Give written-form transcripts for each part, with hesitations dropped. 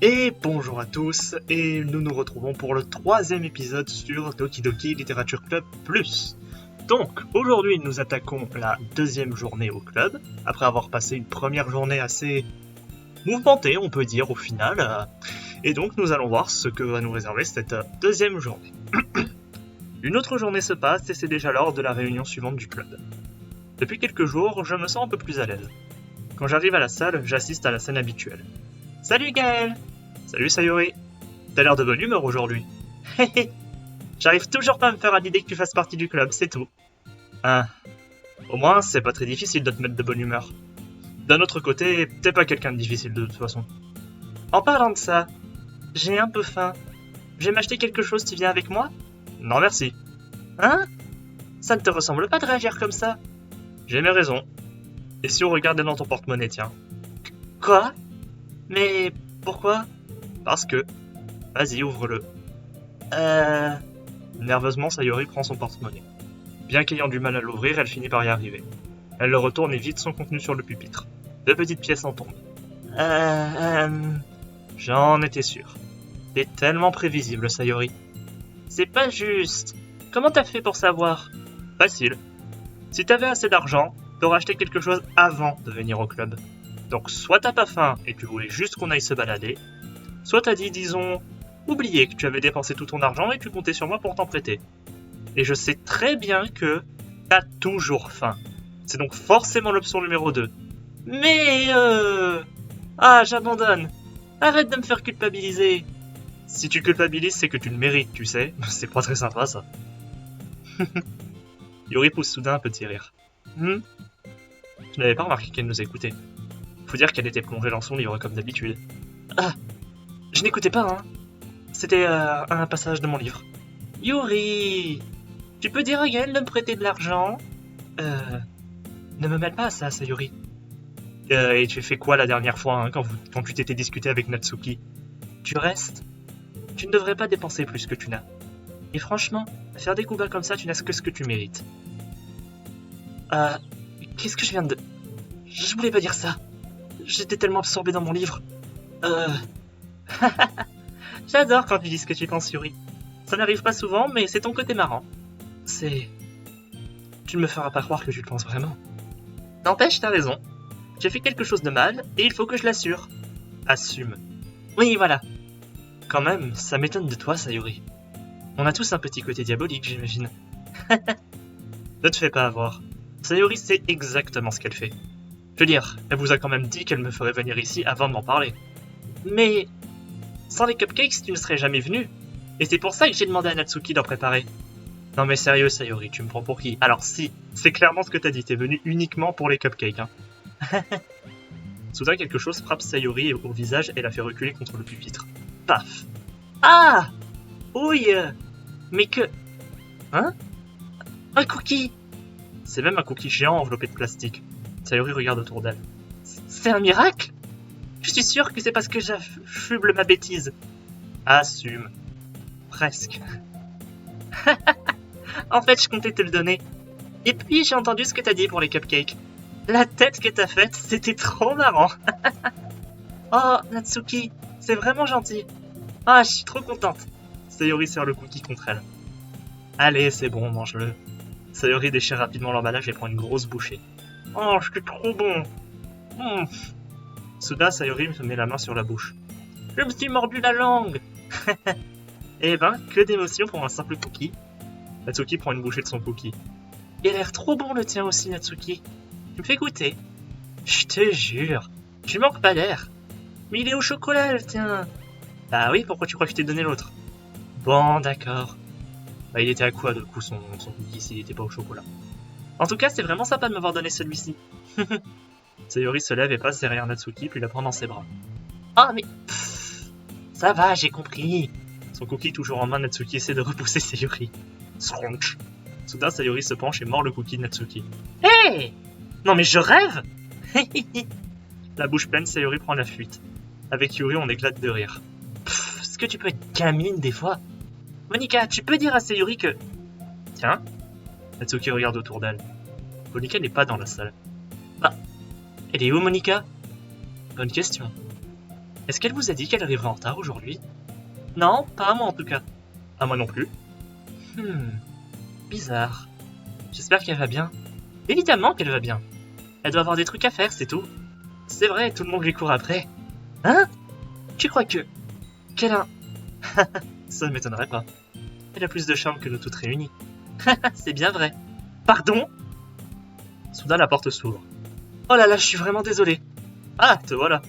Et bonjour à tous, et nous nous retrouvons pour le troisième épisode sur Doki Doki Literature Club Plus. Donc, aujourd'hui nous attaquons la deuxième journée au club, après avoir passé une première journée assez mouvementée, on peut dire, au final. Et donc nous allons voir ce que va nous réserver cette deuxième journée. Une autre journée se passe et c'est déjà l'heure de la réunion suivante du club. Depuis quelques jours, je me sens un peu plus à l'aise. Quand j'arrive à la salle, j'assiste à la scène habituelle. Salut Gaël! Salut Sayori! T'as l'air de bonne humeur aujourd'hui. Hé j'arrive toujours pas à me faire à l'idée que tu fasses partie du club, c'est tout. Ah, au moins c'est pas très difficile de te mettre de bonne humeur. D'un autre côté, t'es pas quelqu'un de difficile de toute façon. En parlant de ça, j'ai un peu faim. Je vais m'acheter quelque chose, tu viens avec moi? Non merci. Hein? Ça ne te ressemble pas de réagir comme ça? J'ai mes raisons. Et si on regardait dans ton porte-monnaie, tiens? Quoi? Mais pourquoi? Parce que. Vas-y, ouvre-le. Nerveusement, Sayori prend son porte-monnaie. Bien qu'ayant du mal à l'ouvrir, elle finit par y arriver. Elle le retourne et vide son contenu sur le pupitre. 2 petites pièces en tombent. J'en étais sûr. T'es tellement prévisible, Sayori. C'est pas juste. Comment t'as fait pour savoir? Facile. Si t'avais assez d'argent, t'aurais acheté quelque chose avant de venir au club. Donc soit t'as pas faim et tu voulais juste qu'on aille se balader, soit t'as dit, disons, oublié que tu avais dépensé tout ton argent et tu comptais sur moi pour t'en prêter. Et je sais très bien que t'as toujours faim. C'est donc forcément l'option numéro 2. Mais Ah, j'abandonne. Arrête de me faire culpabiliser. Si tu culpabilises, c'est que tu le mérites, tu sais. C'est pas très sympa, ça. Yuri pousse soudain un petit rire. Je n'avais pas remarqué qu'elle nous écoutait. Faut dire qu'elle était plongée dans son livre comme d'habitude. Ah, je n'écoutais pas, hein. C'était un passage de mon livre. Yuri, tu peux dire à Gaël de me prêter de l'argent? Ne me mêle pas à ça, Sayori. Et tu as fait quoi la dernière fois, hein, quand tu t'étais discuté avec Natsuki? Tu restes? Tu ne devrais pas dépenser plus que tu n'as. Et franchement, faire des coups bas comme ça, tu n'as que ce que tu mérites. Qu'est-ce que je viens de... Je voulais pas dire ça. J'étais tellement absorbé dans mon livre. J'adore quand tu dis ce que tu penses, Yuri. Ça n'arrive pas souvent, mais c'est ton côté marrant. C'est... Tu ne me feras pas croire que tu le penses vraiment. N'empêche, t'as raison. J'ai fait quelque chose de mal, et il faut que je l'assure. Assume. Oui, voilà. Quand même, ça m'étonne de toi, Sayori. On a tous un petit côté diabolique, j'imagine. Ne te fais pas avoir. Sayori sait exactement ce qu'elle fait. Je veux dire, elle vous a quand même dit qu'elle me ferait venir ici avant de m'en parler. Mais... sans les cupcakes, tu ne serais jamais venu. Et c'est pour ça que j'ai demandé à Natsuki d'en préparer. Non mais sérieux, Sayori, tu me prends pour qui? Alors si, c'est clairement ce que t'as dit, t'es venu uniquement pour les cupcakes, hein. Soudain, quelque chose frappe Sayori au visage et la fait reculer contre le pupitre. Paf! Ah! Oui! Mais que... Hein? Un cookie! C'est même un cookie géant enveloppé de plastique. Sayori regarde autour d'elle. C'est un miracle? Je suis sûre que c'est parce que j'affuble ma bêtise. Assume. Presque. En fait, je comptais te le donner. Et puis, j'ai entendu ce que t'as dit pour les cupcakes. La tête que t'as faite, c'était trop marrant. Oh, Natsuki, c'est vraiment gentil. Ah, je suis trop contente. Sayori serre le cookie contre elle. Allez, c'est bon, mange-le. Sayori déchire rapidement l'emballage et prend une grosse bouchée. Oh, c'était trop bon. Soudain, Sayori me met la main sur la bouche. Je me suis mordu la langue. Eh ben, que d'émotion pour un simple cookie. Natsuki prend une bouchée de son cookie. Il a l'air trop bon le tien aussi, Natsuki. Tu me fais goûter. Je te jure, tu manques pas d'air. Mais il est au chocolat le tien. Bah oui, pourquoi tu crois que je t'ai donné l'autre? Bon, d'accord. Bah il était à quoi de coup son cookie s'il était pas au chocolat? En tout cas, c'est vraiment sympa de m'avoir donné celui-ci. Sayori se lève et passe derrière Natsuki puis la prend dans ses bras. Ah mais... ça va, j'ai compris. Son cookie toujours en main, Natsuki essaie de repousser Sayori. Scrunch. Soudain, Sayori se penche et mord le cookie de Natsuki. Hé! Non mais je rêve! La bouche pleine, Sayori prend la fuite. Avec Yuri, on éclate de rire. Est-ce que tu peux être gamine des fois? Monika, tu peux dire à Sayori que... Tiens. Natsuki regarde autour d'elle. Monika n'est pas dans la salle. Ah, elle est où, Monika? Bonne question. Est-ce qu'elle vous a dit qu'elle arriverait en retard aujourd'hui? Non, pas à moi en tout cas. À moi non plus. Bizarre. J'espère qu'elle va bien. Évidemment qu'elle va bien. Elle doit avoir des trucs à faire, c'est tout. C'est vrai, tout le monde lui court après. Hein? Tu crois que... qu'elle a... Ça ne m'étonnerait pas. Elle a plus de charme que nous toutes réunies. C'est bien vrai. Pardon? Soudain, la porte s'ouvre. Oh là là, je suis vraiment désolé. Ah, te voilà.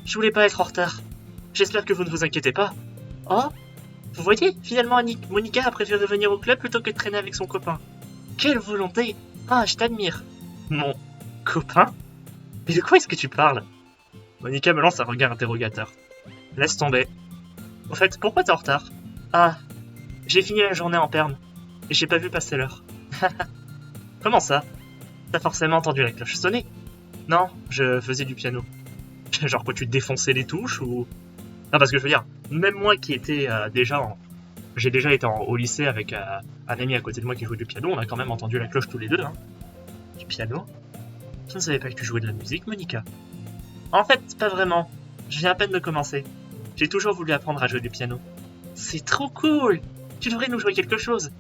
Je voulais pas être en retard. J'espère que vous ne vous inquiétez pas. Oh? Vous voyez, finalement, Monica a préféré venir au club plutôt que de traîner avec son copain. Quelle volonté! Ah, je t'admire. Mon copain? Mais de quoi est-ce que tu parles? Monica me lance un regard interrogateur. Laisse tomber. Au fait, pourquoi t'es en retard? Ah, j'ai fini la journée en perme, et j'ai pas vu passer l'heure. Comment ça? T'as forcément entendu la cloche sonner? Non, je faisais du piano. Genre quoi, tu défonçais les touches ou... Non, parce que je veux dire, même moi qui étais J'ai déjà été au lycée avec un ami à côté de moi qui jouait du piano, on a quand même entendu la cloche tous les deux, hein. Du piano? Je ne savais pas que tu jouais de la musique, Monica. En fait, pas vraiment. Je viens à peine de commencer. J'ai toujours voulu apprendre à jouer du piano. C'est trop cool! Tu devrais nous jouer quelque chose.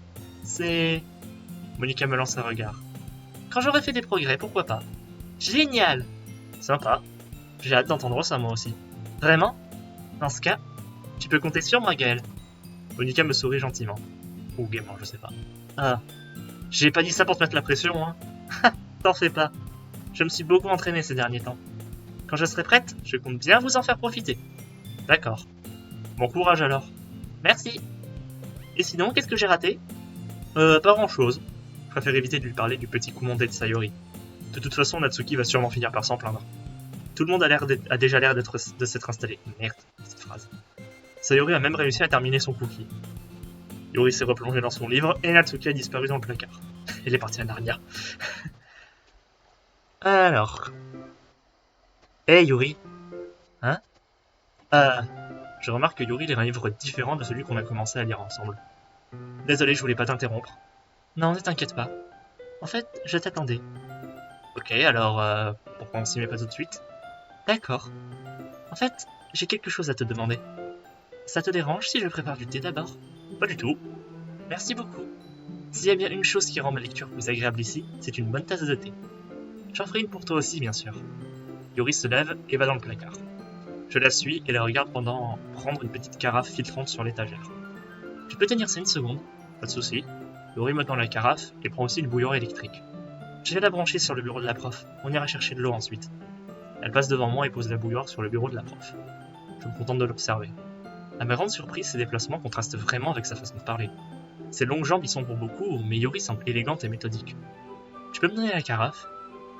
C'est... Monica me lance un regard. Quand j'aurai fait des progrès, pourquoi pas? Génial! Sympa. J'ai hâte d'entendre ça, moi aussi. Vraiment? Dans ce cas, tu peux compter sur moi, Gaël. Monica me sourit gentiment. Ou gaiement, je sais pas. Ah, j'ai pas dit ça pour te mettre la pression, hein. T'en fais pas. Je me suis beaucoup entraîné ces derniers temps. Quand je serai prête, je compte bien vous en faire profiter. D'accord. Bon courage alors. Merci. Et sinon, qu'est-ce que j'ai raté? Pas grand-chose. Je préfère éviter de lui parler du petit coup monté de Sayori. De toute façon, Natsuki va sûrement finir par s'en plaindre. Tout le monde a déjà l'air de s'être installé. Merde, cette phrase. Sayori a même réussi à terminer son cookie. Yuri s'est replongé dans son livre et Natsuki a disparu dans le placard. Elle est partie à Narnia. Alors... Hey Yuri. Hein? Je remarque que Yuri lit un livre différent de celui qu'on a commencé à lire ensemble. Désolé, je voulais pas t'interrompre. Non, ne t'inquiète pas. En fait, je t'attendais. Ok, alors, pourquoi on s'y met pas tout de suite? D'accord. En fait, j'ai quelque chose à te demander. Ça te dérange si je prépare du thé d'abord? Pas du tout. Merci beaucoup. S'il y a bien une chose qui rend ma lecture plus agréable ici, c'est une bonne tasse de thé. J'en ferai une pour toi aussi, bien sûr. Yuri se lève et va dans le placard. Je la suis et la regarde pendant prendre une petite carafe filtrante sur l'étagère. Tu peux tenir ça une seconde? Pas de souci. Yuri me tend la carafe et prend aussi une bouilloire électrique. Je vais la brancher sur le bureau de la prof. On ira chercher de l'eau ensuite. Elle passe devant moi et pose la bouilloire sur le bureau de la prof. Je me contente de l'observer. À ma grande surprise, ses déplacements contrastent vraiment avec sa façon de parler. Ses longues jambes y sont pour beaucoup, mais Yuri semble élégante et méthodique. Tu peux me donner la carafe?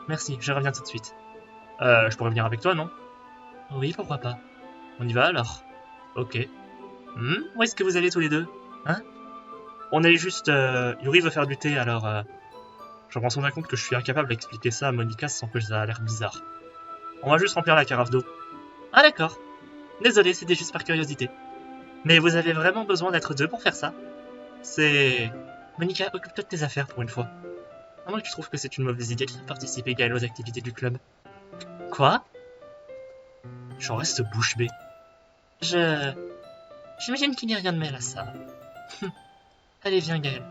Merci, je reviens tout de suite. Je pourrais venir avec toi, non? Oui, pourquoi pas. On y va alors? Ok. Où est-ce que vous allez tous les deux? Hein? On est juste... Yuri veut faire du thé, alors... Je me rends soudain compte que je suis incapable d'expliquer ça à Monica sans que ça a l'air bizarre. On va juste remplir la carafe d'eau. Ah d'accord. Désolé, c'était juste par curiosité. Mais vous avez vraiment besoin d'être deux pour faire ça? C'est... Monica, occupe-toi de tes affaires pour une fois. À moins que tu trouves que c'est une mauvaise idée de faire participer Gaël aux activités du club. Quoi? J'en reste bouche bée. J'imagine qu'il n'y a rien de mal à ça. Allez, viens, Gaël.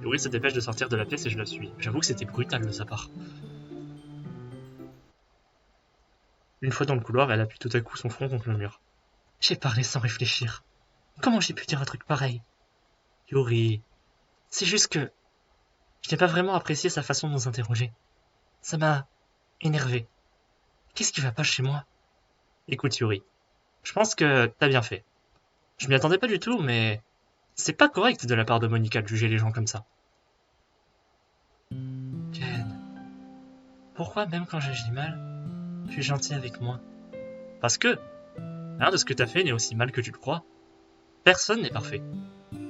Yuri se dépêche de sortir de la pièce et je la suis. J'avoue que c'était brutal de sa part. Une fois dans le couloir, elle appuie tout à coup son front contre le mur. J'ai parlé sans réfléchir. Comment j'ai pu dire un truc pareil? Yuri... C'est juste que... Je n'ai pas vraiment apprécié sa façon de nous interroger. Ça m'a... énervé. Qu'est-ce qui va pas chez moi? Écoute, Yuri. Je pense que t'as bien fait. Je m'y attendais pas du tout, mais... C'est pas correct de la part de Monica de juger les gens comme ça. Ken... Pourquoi même quand j'agis mal, tu es gentil avec moi? Parce que... Rien de ce que t'as fait n'est aussi mal que tu le crois. Personne n'est parfait.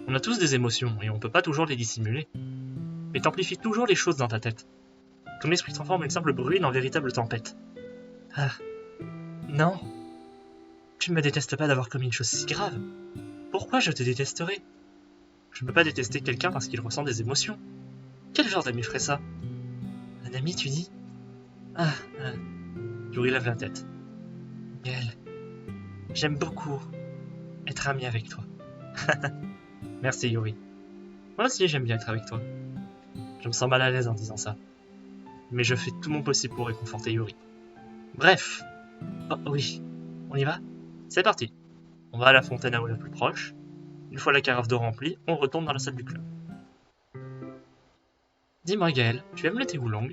On a tous des émotions, et on peut pas toujours les dissimuler. Mais t'amplifies toujours les choses dans ta tête. Ton esprit transforme une simple bruine en véritable tempête. Ah... Non. Tu ne me détestes pas d'avoir commis une chose si grave. Pourquoi je te détesterais? Je ne peux pas détester quelqu'un parce qu'il ressent des émotions. Quel genre d'ami ferait ça? Un ami, tu dis? Yuri lève la tête. Gaël, j'aime beaucoup être ami avec toi. Merci Yuri. Moi aussi j'aime bien être avec toi. Je me sens mal à l'aise en disant ça. Mais je fais tout mon possible pour réconforter Yuri. Bref. Oh oui, on y va? C'est parti. On va à la fontaine à eau la plus proche. Une fois la carafe d'eau remplie, on retourne dans la salle du club. Dis-moi Gaël, tu aimes le thé oolong?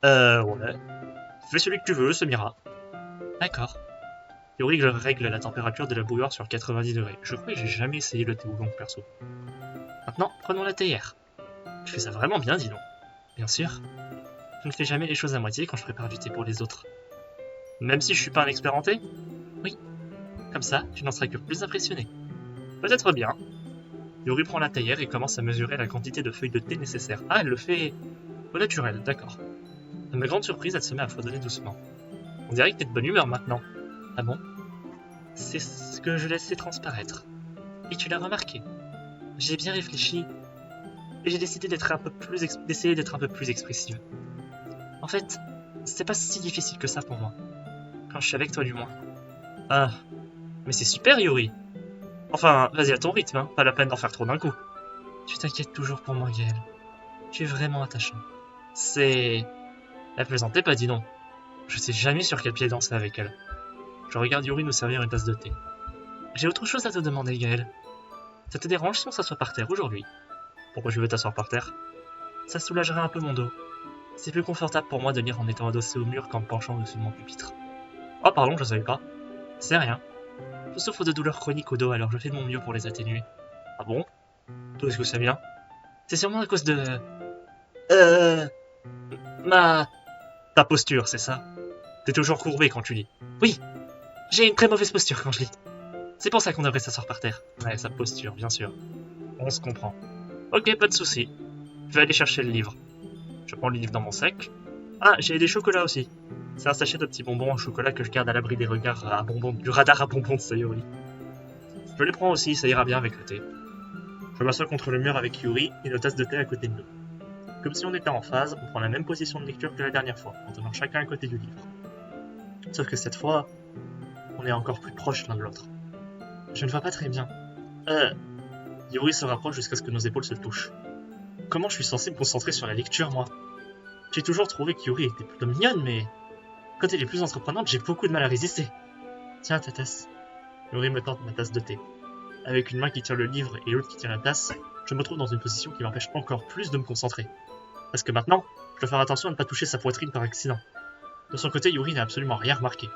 Ouais. Fais celui que tu veux, ça m'ira. D'accord. Yuri règle la température de la bouilloire sur 90 degrés. Je crois que j'ai jamais essayé le thé oolong perso. Maintenant, prenons la théière. Tu fais ça vraiment bien, dis donc. Bien sûr. Je ne fais jamais les choses à moitié quand je prépare du thé pour les autres. Même si je suis pas un expert en thé? Oui. Comme ça, tu n'en seras que plus impressionné. Peut-être bien. Yuri prend la théière et commence à mesurer la quantité de feuilles de thé nécessaire. Ah, elle le fait au naturel, d'accord. À ma grande surprise, elle se met à foisonner doucement. On dirait que t'es de bonne humeur maintenant. Ah bon? C'est ce que je laissais transparaître. Et tu l'as remarqué. J'ai bien réfléchi et j'ai décidé d'essayer d'être un peu plus expressive. En fait, c'est pas si difficile que ça pour moi. Quand je suis avec toi du moins. Ah, mais c'est super Yuri. Enfin, vas-y à ton rythme, hein. Pas la peine d'en faire trop d'un coup. Tu t'inquiètes toujours pour moi Gaël. Tu es vraiment attachant. C'est... Elle plaisantait pas, dis donc. Je sais jamais sur quel pied danser avec elle. Je regarde Yuri nous servir une tasse de thé. J'ai autre chose à te demander Gaël. Ça te dérange si on s'assoit par terre aujourd'hui? Pourquoi tu veux t'asseoir par terre? Ça soulagerait un peu mon dos. C'est plus confortable pour moi de lire en étant adossé au mur qu'en me penchant au-dessus de mon pupitre. Oh pardon, je savais pas. C'est rien. Je souffre de douleurs chroniques au dos alors je fais de mon mieux pour les atténuer. Ah bon? D'où est-ce que ça vient? C'est sûrement à cause de... Ta posture, c'est ça? T'es toujours courbé quand tu lis. Oui, j'ai une très mauvaise posture quand je lis. C'est pour ça qu'on devrait s'asseoir par terre. Ouais, sa posture, bien sûr. On se comprend. Ok, pas de soucis. Je vais aller chercher le livre. Je prends le livre dans mon sac. Ah, j'ai des chocolats aussi. C'est un sachet de petits bonbons en chocolat que je garde à l'abri des regards à bonbons, du radar à bonbons de Sayori. Je les prends aussi, ça ira bien avec le thé. Je m'assois contre le mur avec Yuri et une tasse de thé à côté de nous. Comme si on était en phase, on prend la même position de lecture que la dernière fois, en tenant chacun à côté du livre. Sauf que cette fois, on est encore plus proches l'un de l'autre. Je ne vois pas très bien. Yuri se rapproche jusqu'à ce que nos épaules se touchent. Comment je suis censé me concentrer sur la lecture, moi? J'ai toujours trouvé que Yuri était plutôt mignonne, mais quand elle est plus entreprenante, j'ai beaucoup de mal à résister. Tiens, ta tasse. Yuri me tente ma tasse de thé. Avec une main qui tient le livre et l'autre qui tient la tasse, je me trouve dans une position qui m'empêche encore plus de me concentrer. Parce que maintenant, je dois faire attention à ne pas toucher sa poitrine par accident. De son côté, Yuri n'a absolument rien remarqué.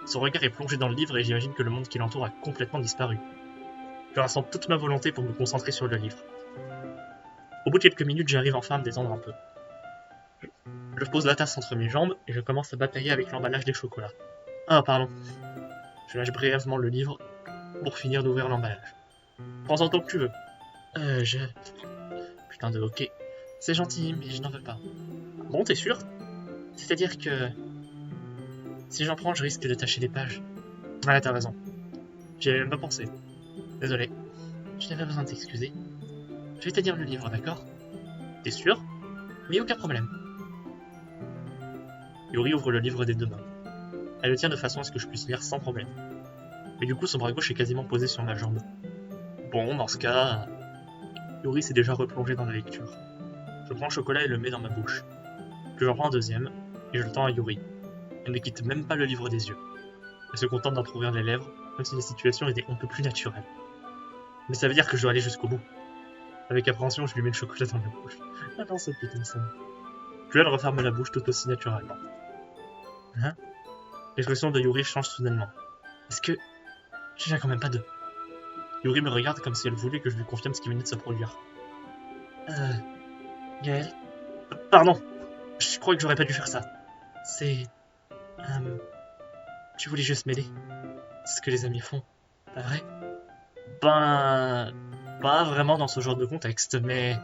Son regard est plongé dans le livre et j'imagine que le monde qui l'entoure a complètement disparu. Je rassemble toute ma volonté pour me concentrer sur le livre. Au bout de quelques minutes, j'arrive enfin à me détendre un peu. Je pose la tasse entre mes jambes et je commence à batailler avec l'emballage des chocolats. Ah, pardon. Je lâche brièvement le livre pour finir d'ouvrir l'emballage. Prends-en tant que tu veux. Putain de ok. C'est gentil, mais je n'en veux pas. Bon, t'es sûr? C'est-à-dire que... Si j'en prends, je risque de tacher les pages. Ouais, t'as raison. J'y avais même pas pensé. Désolé. Je n'avais pas besoin de t'excuser. Je vais te lire le livre, d'accord? T'es sûr? Oui, aucun problème. Yuri ouvre le livre des deux mains. Elle le tient de façon à ce que je puisse lire sans problème. Mais du coup, son bras gauche est quasiment posé sur ma jambe. Bon, dans ce cas... Yuri s'est déjà replongé dans la lecture. Je prends le chocolat et le mets dans ma bouche. Puis j'en prends un deuxième, et je le tends à Yuri. Elle ne quitte même pas le livre des yeux. Elle se contente d'entrouvrir les lèvres, comme si la situation était un peu plus naturelle. Mais ça veut dire que je dois aller jusqu'au bout. Avec appréhension, je lui mets le chocolat dans la bouche. Ah non, ce putain de ça. Puis elle referme la bouche tout aussi naturellement. Hein? L'expression de Yuri change soudainement. Est-ce que... Je viens quand même pas de... Yuri me regarde comme si elle voulait que je lui confirme ce qui venait de se produire. Gaël? Pardon. Je crois que j'aurais pas dû faire ça. C'est... Tu voulais juste m'aider. C'est ce que les amis font, pas vrai? Ben... Pas vraiment dans ce genre de contexte, mais...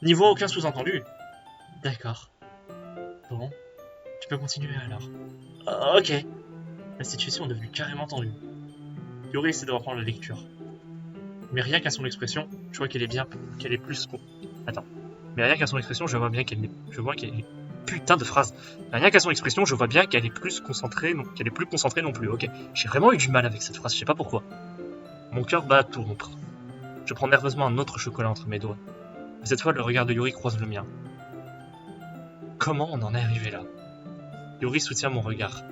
N'y voit aucun sous-entendu. D'accord. Bon. Tu peux continuer alors. Ok. La situation est devenue carrément tendue. Yuri essaie de reprendre la lecture. Mais rien qu'à son expression, je vois qu'elle est plus... Attends. Mais rien qu'à son expression, je vois qu'elle est putain de phrase. Rien qu'à son expression, je vois bien qu'elle est plus concentrée, non plus, ok. J'ai vraiment eu du mal avec cette phrase, je sais pas pourquoi. Mon cœur bat à tout rompre. Je prends nerveusement un autre chocolat entre mes doigts. Mais cette fois, le regard de Yuri croise le mien. Comment on en est arrivé là? Yuri soutient mon regard.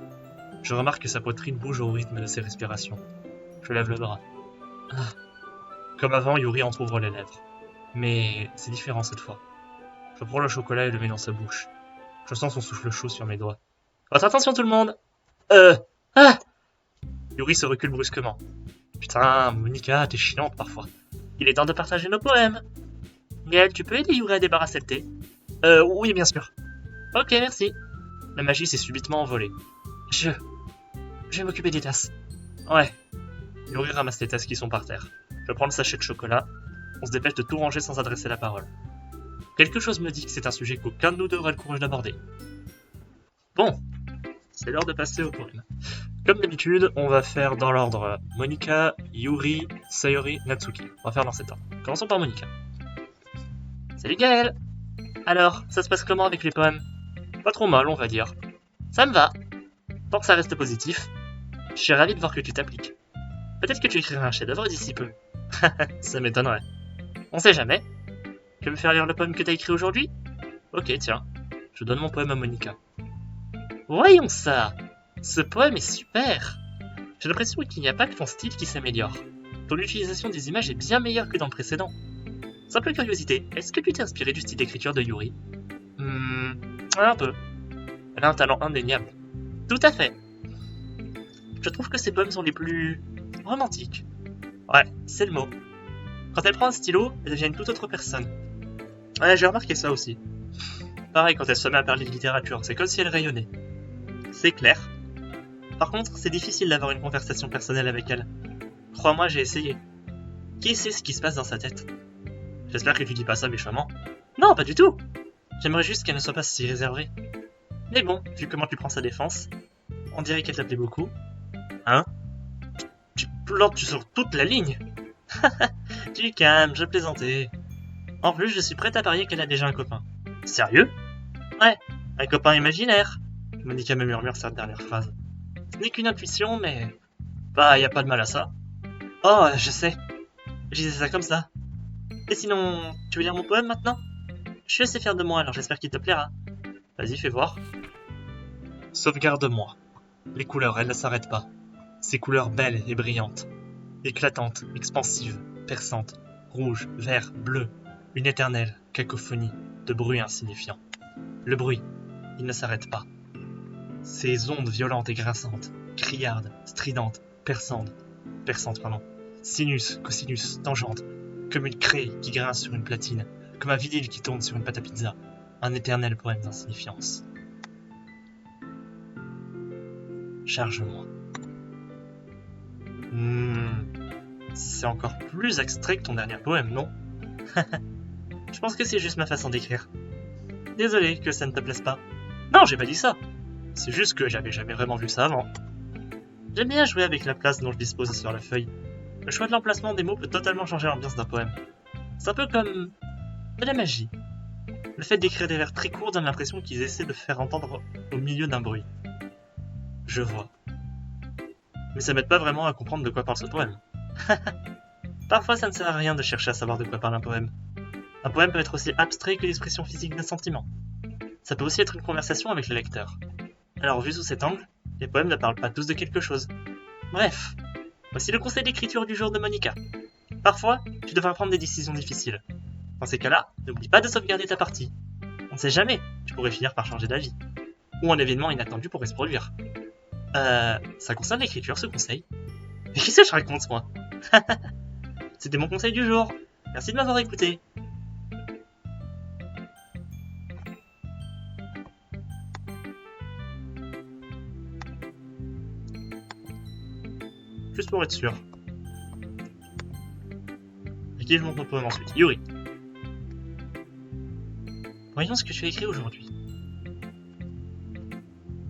Je remarque que sa poitrine bouge au rythme de ses respirations. Je lève le bras. Ah. Comme avant, Yuri entrouvre les lèvres. Mais c'est différent cette fois. Je prends le chocolat et le mets dans sa bouche. Je sens son souffle chaud sur mes doigts. Votre attention tout le monde! Ah! Yuri se recule brusquement. Putain, Monica, t'es chiante parfois. Il est temps de partager nos poèmes. Gaël, tu peux aider Yuri à débarrasser le thé? Oui, bien sûr. Ok, merci. La magie s'est subitement envolée. Je vais m'occuper des tasses. Ouais. Yuri ramasse les tasses qui sont par terre. Je prends le sachet de chocolat. On se dépêche de tout ranger sans adresser la parole. Quelque chose me dit que c'est un sujet qu'aucun de nous deux aura le courage d'aborder. Bon, c'est l'heure de passer au poème. Comme d'habitude, on va faire dans l'ordre Monica, Yuri, Sayori, Natsuki. On va faire dans cet ordre. Commençons par Monica. Salut Gaël! Alors, ça se passe comment avec les poèmes? Pas trop mal, on va dire. Ça me va. Tant que ça reste positif, je suis ravi de voir que tu t'appliques. Peut-être que tu écriras un chef-d'œuvre d'ici peu. Ça m'étonnerait. On sait jamais. Tu veux me faire lire le poème que t'as écrit aujourd'hui? Ok, tiens. Je donne mon poème à Monica. Voyons ça! Ce poème est super! J'ai l'impression qu'il n'y a pas que ton style qui s'améliore. Ton utilisation des images est bien meilleure que dans le précédent. Simple curiosité, est-ce que tu t'es inspiré du style d'écriture de Yuri? Un peu. Elle a un talent indéniable. Tout à fait. Je trouve que ses poèmes sont les plus romantiques. Ouais, c'est le mot. Quand elle prend un stylo, elle devient une toute autre personne. Ouais, j'ai remarqué ça aussi. Pareil quand elle se met à parler de littérature, c'est comme si elle rayonnait. C'est clair. Par contre, c'est difficile d'avoir une conversation personnelle avec elle. Crois-moi, j'ai essayé. Qui sait ce qui se passe dans sa tête? J'espère que tu dis pas ça méchamment. Non, pas du tout. J'aimerais juste qu'elle ne soit pas si réservée. Mais bon, vu comment tu prends sa défense, on dirait qu'elle t'appelait beaucoup. Hein? Tu plantes sur toute la ligne. Tu calmes, je plaisantais. En plus, je suis prête à parier qu'elle a déjà un copain. Sérieux? Ouais, un copain imaginaire. Monica me murmure cette dernière phrase. Ce n'est qu'une intuition, mais... Bah, y a pas de mal à ça. Oh, je sais. Je disais ça comme ça. Et sinon, tu veux lire mon poème maintenant? Je suis assez fier de moi, alors j'espère qu'il te plaira. Vas-y, fais voir. Sauvegarde-moi. Les couleurs, elles ne s'arrêtent pas. Ces couleurs belles et brillantes. Éclatantes, expansives, perçantes. Rouge, vert, bleu. Une éternelle cacophonie de bruits insignifiants. Le bruit, il ne s'arrête pas. Ces ondes violentes et grinçantes, criardes, stridentes, perçantes, sinus, cosinus, tangentes, comme une craie qui grince sur une platine, comme un vinyle qui tourne sur une pâte à pizza, un éternel poème d'insignifiance. Charge-moi. C'est encore plus abstrait que ton dernier poème, non? Je pense que c'est juste ma façon d'écrire. Désolé que ça ne te plaise pas. Non, j'ai pas dit ça. C'est juste que j'avais jamais vraiment vu ça avant. J'aime bien jouer avec la place dont je dispose sur la feuille. Le choix de l'emplacement des mots peut totalement changer l'ambiance d'un poème. C'est un peu comme de la magie. Le fait d'écrire des vers très courts donne l'impression qu'ils essaient de faire entendre au milieu d'un bruit. Je vois. Mais ça m'aide pas vraiment à comprendre de quoi parle ce poème. Parfois ça ne sert à rien de chercher à savoir de quoi parle un poème. Un poème peut être aussi abstrait que l'expression physique d'un sentiment. Ça peut aussi être une conversation avec le lecteur. Alors vu sous cet angle, les poèmes ne parlent pas tous de quelque chose. Bref, voici le conseil d'écriture du jour de Monica. Parfois, tu devras prendre des décisions difficiles. Dans ces cas-là, n'oublie pas de sauvegarder ta partie. On ne sait jamais, tu pourrais finir par changer d'avis. Ou un événement inattendu pourrait se produire. Ça concerne l'écriture, ce conseil. Mais qu'est-ce que je raconte, moi? C'était mon conseil du jour. Merci de m'avoir écouté. Juste pour être sûr. À qui je montre mon poème ensuite? Yuri. Voyons ce que tu as écrit aujourd'hui.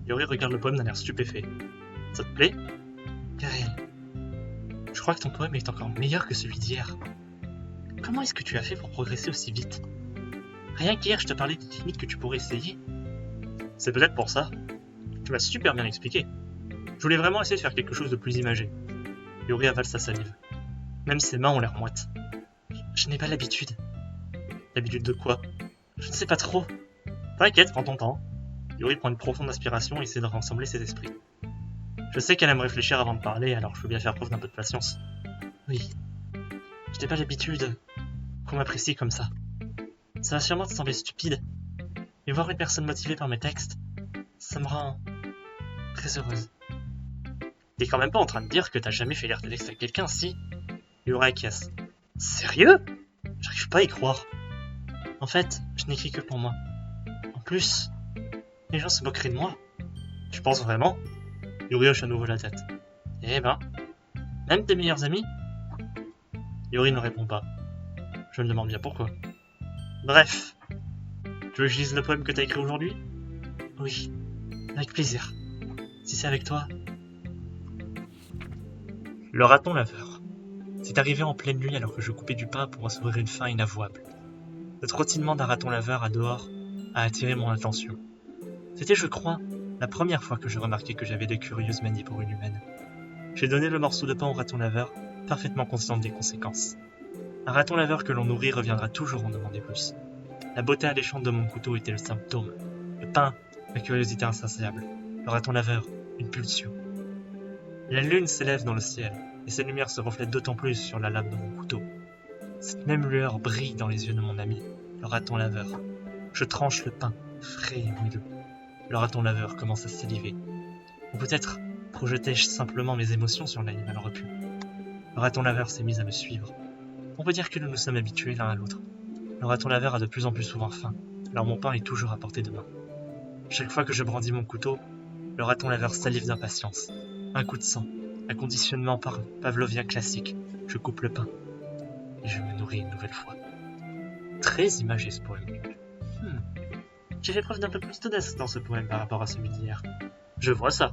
Yuri regarde le poème d'un air stupéfait. Ça te plaît? Gaël, je crois que ton poème est encore meilleur que celui d'hier. Comment est-ce que tu as fait pour progresser aussi vite? Rien qu'hier, je te parlais des techniques que tu pourrais essayer. C'est peut-être pour ça. Tu m'as super bien expliqué. Je voulais vraiment essayer de faire quelque chose de plus imagé. Yuri avale sa salive. Même ses mains ont l'air moites. Je n'ai pas l'habitude. L'habitude de quoi? Je ne sais pas trop. T'inquiète, prends ton temps. Yuri prend une profonde inspiration et essaie de rassembler ses esprits. Je sais qu'elle aime réfléchir avant de parler, alors je veux bien faire preuve d'un peu de patience. Oui. Je n'ai pas l'habitude qu'on m'apprécie comme ça. Ça va sûrement te sembler stupide. Mais voir une personne motivée par mes textes, ça me rend très heureuse. T'es quand même pas en train de dire que t'as jamais fait lire tes textes à quelqu'un, si? Yuri acquiesce. Sérieux? J'arrive pas à y croire. En fait, je n'écris que pour moi. En plus, les gens se moqueraient de moi. Tu penses vraiment? Yuri hoche à nouveau la tête. Eh ben, même tes meilleurs amis? Yuri ne répond pas. Je me demande bien pourquoi. Bref. Tu veux que je lise le poème que t'as écrit aujourd'hui? Oui, avec plaisir. Si c'est avec toi. Le raton laveur. C'est arrivé en pleine nuit alors que je coupais du pain pour recevoir une faim inavouable. Le trottinement d'un raton laveur à dehors a attiré mon attention. C'était, je crois, la première fois que je remarquais que j'avais de curieuses manies pour une humaine. J'ai donné le morceau de pain au raton laveur, parfaitement conscient des conséquences. Un raton laveur que l'on nourrit reviendra toujours en demander plus. La beauté alléchante de mon couteau était le symptôme. Le pain, la curiosité insatiable. Le raton laveur, une pulsion. La lune s'élève dans le ciel, et sa lumière se reflète d'autant plus sur la lame de mon couteau. Cette même lueur brille dans les yeux de mon ami, le raton laveur. Je tranche le pain, frais et moelleux. Le raton laveur commence à saliver. Ou peut-être projetais-je simplement mes émotions sur l'animal repu. Le raton laveur s'est mis à me suivre. On peut dire que nous nous sommes habitués l'un à l'autre. Le raton laveur a de plus en plus souvent faim, alors mon pain est toujours à portée de main. Chaque fois que je brandis mon couteau, le raton laveur salive d'impatience. Un coup de sang, un conditionnement pavlovien classique. Je coupe le pain. Et je me nourris une nouvelle fois. Très imagé ce poème. J'ai fait preuve d'un peu plus d'audace dans ce poème par rapport à celui d'hier. Je vois ça.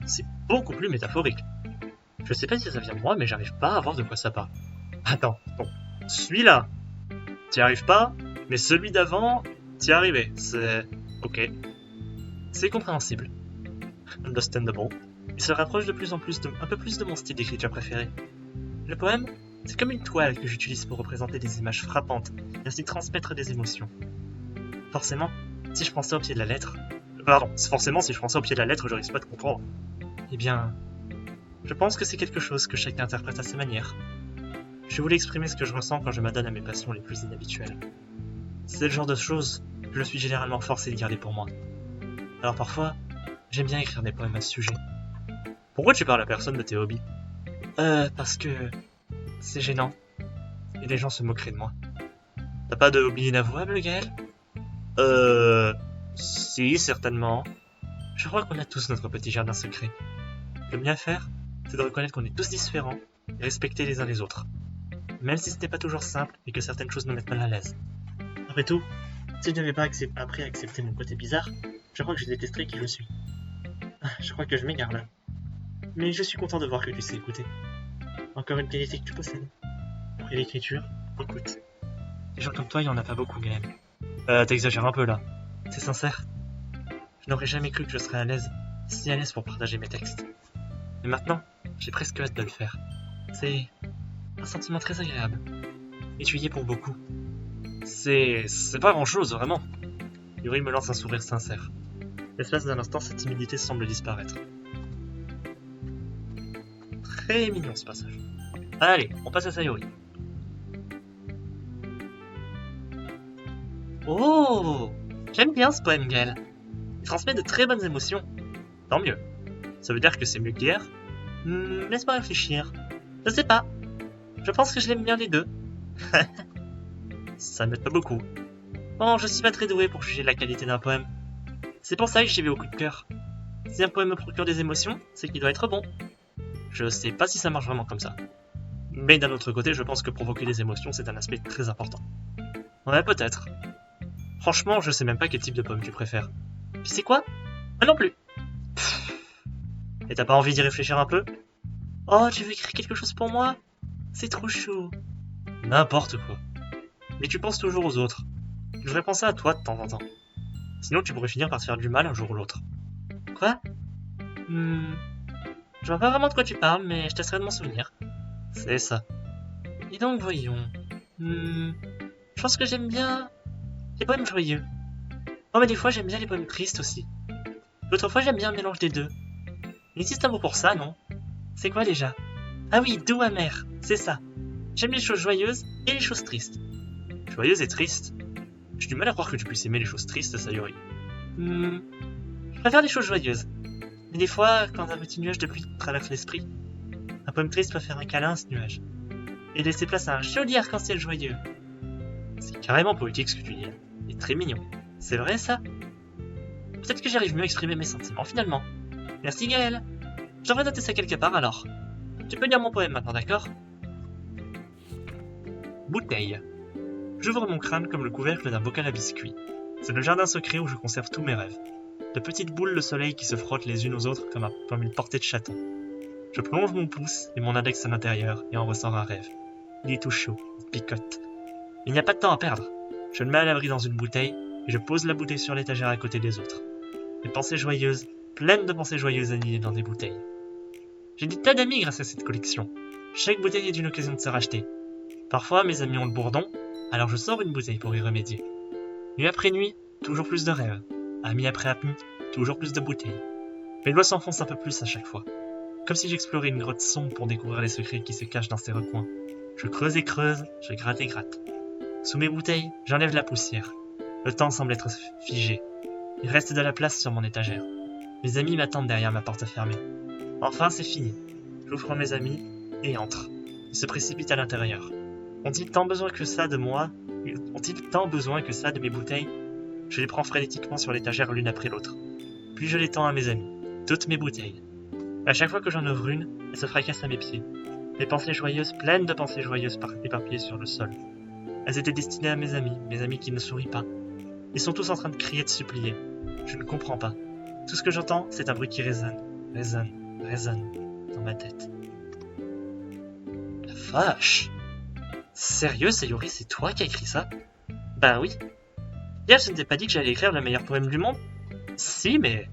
C'est beaucoup plus métaphorique. Je sais pas si ça vient de moi, mais j'arrive pas à voir de quoi ça parle. Attends, bon. Celui-là, t'y arrives pas, mais celui d'avant, t'y arrivé. C'est... ok. C'est compréhensible. Understandable. Il se rapproche de plus en plus un peu plus de mon style d'écriture préféré. Le poème, c'est comme une toile que j'utilise pour représenter des images frappantes et ainsi transmettre des émotions. Forcément, si je prends ça au pied de la lettre... si je prends ça au pied de la lettre, je risque pas de comprendre. Eh bien, je pense que c'est quelque chose que chacun interprète à sa manière. Je voulais exprimer ce que je ressens quand je m'adonne à mes passions les plus inhabituelles. C'est le genre de choses que je suis généralement forcé de garder pour moi. Alors parfois, j'aime bien écrire des poèmes à ce sujet. Pourquoi tu parles à personne de tes hobbies? Parce que... c'est gênant. Et les gens se moqueraient de moi. T'as pas de hobby inavouable, Gaël? Si, certainement. Je crois qu'on a tous notre petit jardin secret. Le mien à faire, c'est de reconnaître qu'on est tous différents et respecter les uns les autres. Même si ce n'est pas toujours simple et que certaines choses nous mettent mal à l'aise. Après tout, si je n'avais pas appris à accepter mon côté bizarre, je crois que je détesterais qui je suis. Je crois que je m'égare là. Mais je suis content de voir que tu sais écouter. Encore une qualité que tu possèdes. Après l'écriture, écoute. Des gens comme toi, il y en a pas beaucoup, Gaël. T'exagères un peu là. C'est sincère. Je n'aurais jamais cru que je serais si à l'aise pour partager mes textes. Mais maintenant, j'ai presque hâte de le faire. C'est un sentiment très agréable. Et tu y es pour beaucoup. C'est pas grand chose, vraiment. Yuri me lance un sourire sincère. L'espace d'un instant, cette timidité semble disparaître. Très mignon ce passage. Allez, on passe à Sayori. Oh, j'aime bien ce poème, Gaël. Il transmet de très bonnes émotions. Tant mieux. Ça veut dire que c'est mieux qu'hier? Laisse-moi réfléchir. Je sais pas. Je pense que je l'aime bien les deux. Ça m'aide pas beaucoup. Bon, je suis pas très doué pour juger la qualité d'un poème. C'est pour ça que j'y vais au coup de cœur. Si un poème me procure des émotions, c'est qu'il doit être bon. Je sais pas si ça marche vraiment comme ça. Mais d'un autre côté, je pense que provoquer des émotions, c'est un aspect très important. Ouais, peut-être. Franchement, je sais même pas quel type de poème tu préfères. Tu sais quoi? Moi non plus. Et t'as pas envie d'y réfléchir un peu? Oh, tu veux écrire quelque chose pour moi? C'est trop chaud. N'importe quoi. Mais tu penses toujours aux autres. Je devrais penser à toi de temps en temps. Sinon tu pourrais finir par te faire du mal un jour ou l'autre. Quoi? Je vois pas vraiment de quoi tu parles, mais je t'essaierai de m'en souvenir. C'est ça. Et donc voyons. Je pense que j'aime bien les poèmes joyeux. Oh mais des fois j'aime bien les poèmes tristes aussi. L'autre fois j'aime bien un mélange des deux. Il existe un mot pour ça, non? C'est quoi déjà? Ah oui, doux amer, c'est ça. J'aime les choses joyeuses et les choses tristes. Joyeuses et tristes? J'ai du mal à croire que tu puisses aimer les choses tristes, Sayori. Je préfère les choses joyeuses. Mais des fois, quand un petit nuage de pluie traverse l'esprit, un poème triste peut faire un câlin à ce nuage. Et laisser place à un joli arc-en-ciel joyeux. C'est carrément poétique ce que tu dis. Et très mignon. C'est vrai ça? Peut-être que j'arrive mieux à exprimer mes sentiments finalement. Merci Gaël. Je devrais noter ça quelque part alors. Tu peux lire mon poème maintenant, d'accord? Bouteille. J'ouvre mon crâne comme le couvercle d'un bocal à biscuits. C'est le jardin secret où je conserve tous mes rêves. De petites boules de soleil qui se frottent les unes aux autres comme une portée de chaton. Je plonge mon pouce et mon index à l'intérieur et en ressort un rêve. Il est tout chaud, il picote. Il n'y a pas de temps à perdre. Je le mets à l'abri dans une bouteille et je pose la bouteille sur l'étagère à côté des autres. Mes pensées joyeuses, pleines de pensées joyeuses alignées dans des bouteilles. J'ai des tas d'amis grâce à cette collection. Chaque bouteille est une occasion de se racheter. Parfois, mes amis ont le bourdon, alors je sors une bouteille pour y remédier. Nuit après nuit, toujours plus de rêves. Ami après ami, toujours plus de bouteilles. Mes doigts s'enfoncent un peu plus à chaque fois. Comme si j'explorais une grotte sombre pour découvrir les secrets qui se cachent dans ces recoins. Je creuse et creuse, je gratte et gratte. Sous mes bouteilles, j'enlève la poussière. Le temps semble être figé. Il reste de la place sur mon étagère. Mes amis m'attendent derrière ma porte fermée. Enfin, c'est fini. J'ouvre mes amis et entre. Ils se précipitent à l'intérieur. Ont-ils tant besoin que ça de moi? Ont-ils tant besoin que ça de mes bouteilles? Je les prends frénétiquement sur l'étagère l'une après l'autre. Puis je les tends à mes amis. Toutes mes bouteilles. À chaque fois que j'en ouvre une, elle se fracasse à mes pieds. Mes pensées joyeuses, pleines de pensées joyeuses éparpillées sur le sol. Elles étaient destinées à mes amis qui ne sourient pas. Ils sont tous en train de crier, de supplier. Je ne comprends pas. Tout ce que j'entends, c'est un bruit qui résonne dans ma tête. La vache! Sérieux, Sayori, c'est toi qui as écrit ça? Ben oui. Hier, je ne t'ai pas dit que j'allais écrire le meilleur poème du monde? Si, mais...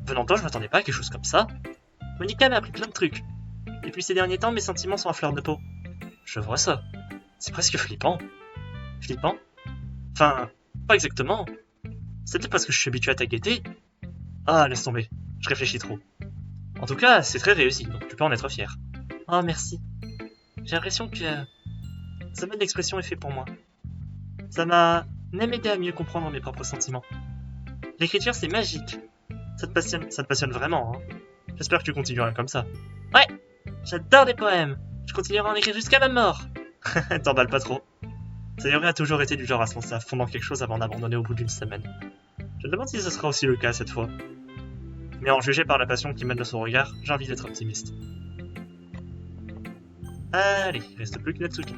venant toi, je m'attendais pas à quelque chose comme ça. Monica m'a appris plein de trucs. Et puis ces derniers temps, mes sentiments sont à fleur de peau. Je vois ça. C'est presque flippant. Flippant? Enfin, pas exactement. C'est peut-être parce que je suis habitué à ta gaieté. Ah, laisse tomber. Je réfléchis trop. En tout cas, c'est très réussi, donc tu peux en être fier. Oh, merci. J'ai l'impression que... ce mode d'expression est fait pour moi. Ça m'a même aidé à mieux comprendre mes propres sentiments. L'écriture, c'est magique. Ça te passionne vraiment, hein? J'espère que tu continueras comme ça. Ouais! J'adore les poèmes! Je continuerai à en écrire jusqu'à ma mort! T'emballes pas trop. Sayori a toujours été du genre à se lancer à fond dans quelque chose avant d'abandonner au bout d'une semaine. Je me demande si ce sera aussi le cas cette fois. Mais en juger par la passion qui mène de son regard, j'ai envie d'être optimiste. Allez, il reste plus que Natsuki.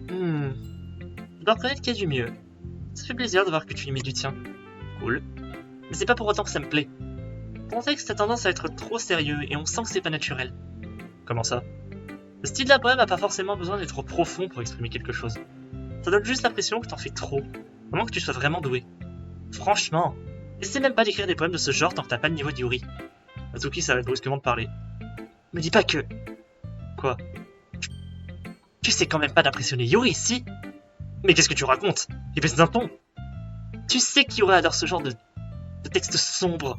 Je dois reconnaître qu'il y a du mieux. Ça fait plaisir de voir que tu y mets du tien. Cool. Mais c'est pas pour autant que ça me plaît. Ton texte a tendance à être trop sérieux et on sent que c'est pas naturel. Comment ça? Le style d'un poème a pas forcément besoin d'être profond pour exprimer quelque chose. Ça donne juste l'impression que t'en fais trop, à moins que tu sois vraiment doué. Franchement, essaie même pas d'écrire des poèmes de ce genre tant que t'as pas le niveau d'Yuri. Natsuki s'arrête brusquement de parler. Me dis pas que... Quoi? Tu sais quand même pas d'impressionner Yuri, si? Mais qu'est-ce que tu racontes? Il baisse d'un ton. Tu sais qu'Yuri adore ce genre de texte sombre.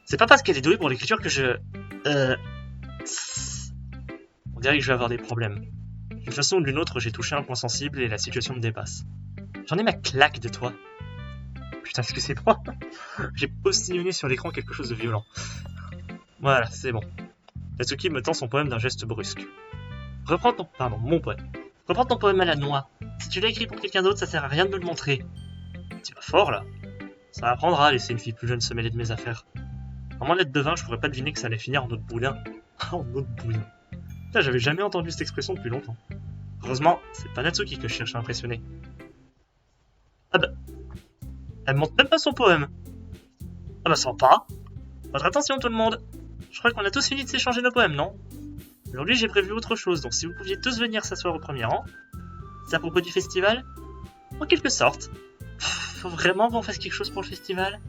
C'est pas parce qu'elle est douée pour l'écriture que je... On dirait que je vais avoir des problèmes. D'une façon ou d'une autre, j'ai touché un point sensible et la situation me dépasse. J'en ai ma claque de toi. Putain, excusez-moi. J'ai postillonné sur l'écran quelque chose de violent. Voilà, c'est bon. Natsuki me tend son poème d'un geste brusque. Reprends ton... Pardon, mon poème. Reprends ton poème à la noix. Si tu l'as écrit pour quelqu'un d'autre, ça sert à rien de me le montrer. Tu vas fort, là. Ça apprendra à laisser une fille plus jeune se mêler de mes affaires. À moins d'être devin, je pourrais pas deviner que ça allait finir en autre boudin. En autre boudin. Putain, j'avais jamais entendu cette expression depuis longtemps. Heureusement, c'est pas Natsuki que je cherche à impressionner. Ah bah... Elle montre même pas son poème. Ah bah sympa. Votre attention tout le monde. Je crois qu'on a tous fini de s'échanger nos poèmes, non? Aujourd'hui j'ai prévu autre chose, donc si vous pouviez tous venir s'asseoir au premier rang. C'est à propos du festival? En quelque sorte. Faut vraiment qu'on fasse quelque chose pour le festival?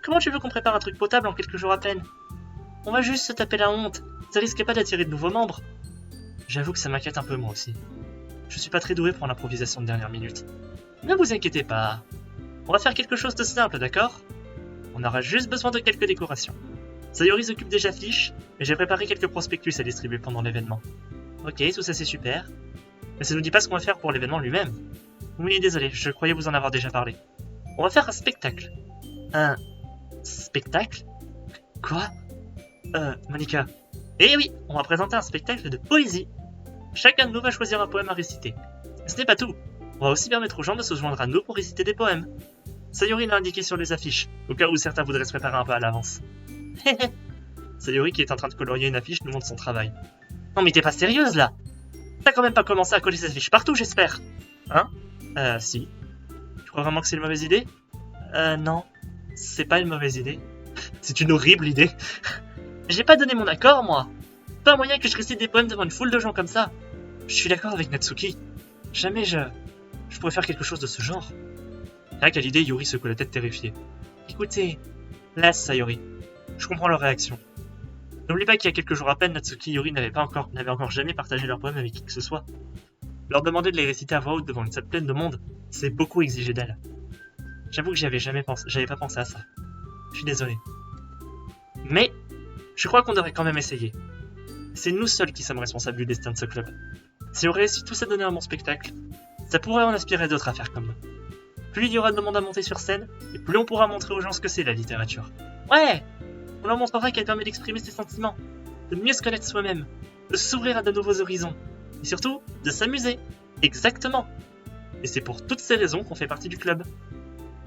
Comment tu veux qu'on prépare un truc potable en quelques jours à peine? On va juste se taper la honte. Ça risque pas d'attirer de nouveaux membres. J'avoue que ça m'inquiète un peu moi aussi. Je suis pas très doué pour l'improvisation de dernière minute. Ne vous inquiétez pas. On va faire quelque chose de simple, d'accord? On aura juste besoin de quelques décorations. Sayori s'occupe des affiches, et j'ai préparé quelques prospectus à distribuer pendant l'événement. Ok, tout ça c'est super. Mais ça nous dit pas ce qu'on va faire pour l'événement lui-même. Oui, désolé, je croyais vous en avoir déjà parlé. On va faire un spectacle. Un spectacle? Quoi? Monica. Eh oui, on va présenter un spectacle de poésie. Chacun de nous va choisir un poème à réciter. Mais ce n'est pas tout. On va aussi permettre aux gens de se joindre à nous pour réciter des poèmes. Sayori l'a indiqué sur les affiches, au cas où certains voudraient se préparer un peu à l'avance. Sayori, qui est en train de colorier une affiche, nous montre son travail. Non mais t'es pas sérieuse là? T'as quand même pas commencé à coller ces affiches partout, j'espère? Hein? Si. Tu crois vraiment que c'est une mauvaise idée? Non. C'est pas une mauvaise idée. C'est une horrible idée. J'ai pas donné mon accord, moi. Pas moyen que je récite des poèmes devant une foule de gens comme ça. Je suis d'accord avec Natsuki. Jamais je pourrais faire quelque chose de ce genre. Rien qu'à l'idée, Yuri secoue la tête terrifiée. Écoutez, laisse Sayori. Je comprends leur réaction. N'oublie pas qu'il y a quelques jours à peine, Natsuki et Yuri n'avaient encore jamais partagé leurs poèmes avec qui que ce soit. Leur demander de les réciter à voix haute devant une salle pleine de monde, c'est beaucoup exigé d'elle. J'avoue que j'avais pas pensé à ça. Je suis désolé. Mais, je crois qu'on devrait quand même essayer. C'est nous seuls qui sommes responsables du destin de ce club. Si on réussit tous à donner un bon spectacle, ça pourrait en inspirer d'autres à faire comme nous. Plus il y aura de monde à monter sur scène, et plus on pourra montrer aux gens ce que c'est la littérature. Ouais! On leur montrera qu'elle permet d'exprimer ses sentiments, de mieux se connaître soi-même, de s'ouvrir à de nouveaux horizons, et surtout, de s'amuser. Exactement! Et c'est pour toutes ces raisons qu'on fait partie du club.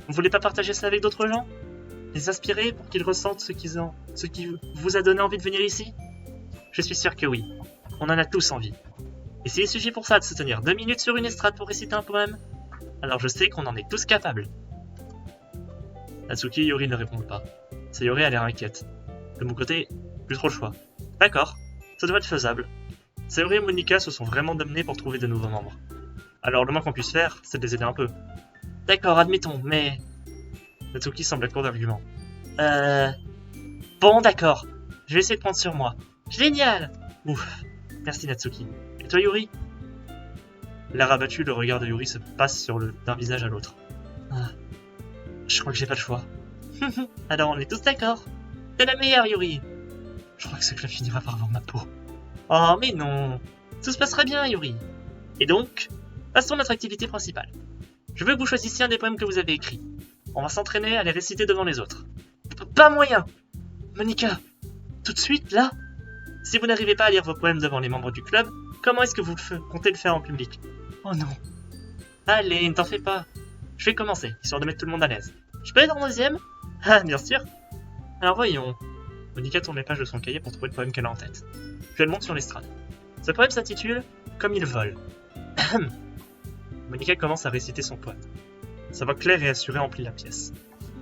Vous voulez pas partager ça avec d'autres gens? Les inspirer pour qu'ils ressentent ce qui vous a donné envie de venir ici? Je suis sûr que oui. On en a tous envie. Et s'il suffit pour ça de se tenir 2 minutes sur une estrade pour réciter un poème, alors je sais qu'on en est tous capables. Natsuki et Yuri ne répondent pas. Sayori a l'air inquiète. De mon côté, plus trop le choix. D'accord, ça doit être faisable. Sayori et Monica se sont vraiment damnés pour trouver de nouveaux membres. Alors le moins qu'on puisse faire, c'est de les aider un peu. D'accord, admettons, mais... Natsuki semble à court d'arguments. Bon, d'accord. Je vais essayer de prendre sur moi. Génial! Ouf. Merci Natsuki. Et toi Yuri? L'air abattu, le regard de Yuri se passe d'un visage à l'autre. Je crois que j'ai pas le choix. Alors on est tous d'accord. T'es la meilleure Yuri. Je crois que ce club finira par voir ma peau. Oh mais non. Tout se passera bien Yuri. Et donc, passons à notre activité principale. Je veux que vous choisissiez un des poèmes que vous avez écrits. On va s'entraîner à les réciter devant les autres. Pas moyen! Monica, tout de suite, là? Si vous n'arrivez pas à lire vos poèmes devant les membres du club, comment est-ce que vous comptez le faire en public? Oh non. Allez, ne t'en fais pas. Je vais commencer, histoire de mettre tout le monde à l'aise. Je peux être en deuxième? Ah, bien sûr. Alors voyons. Monica tourne les pages de son cahier pour trouver le poème qu'elle a en tête. Puis elle monte sur l'estrade. Ce poème s'intitule « Comme il vole ». Monica commence à réciter son poème. Sa voix claire et assurée emplit la pièce.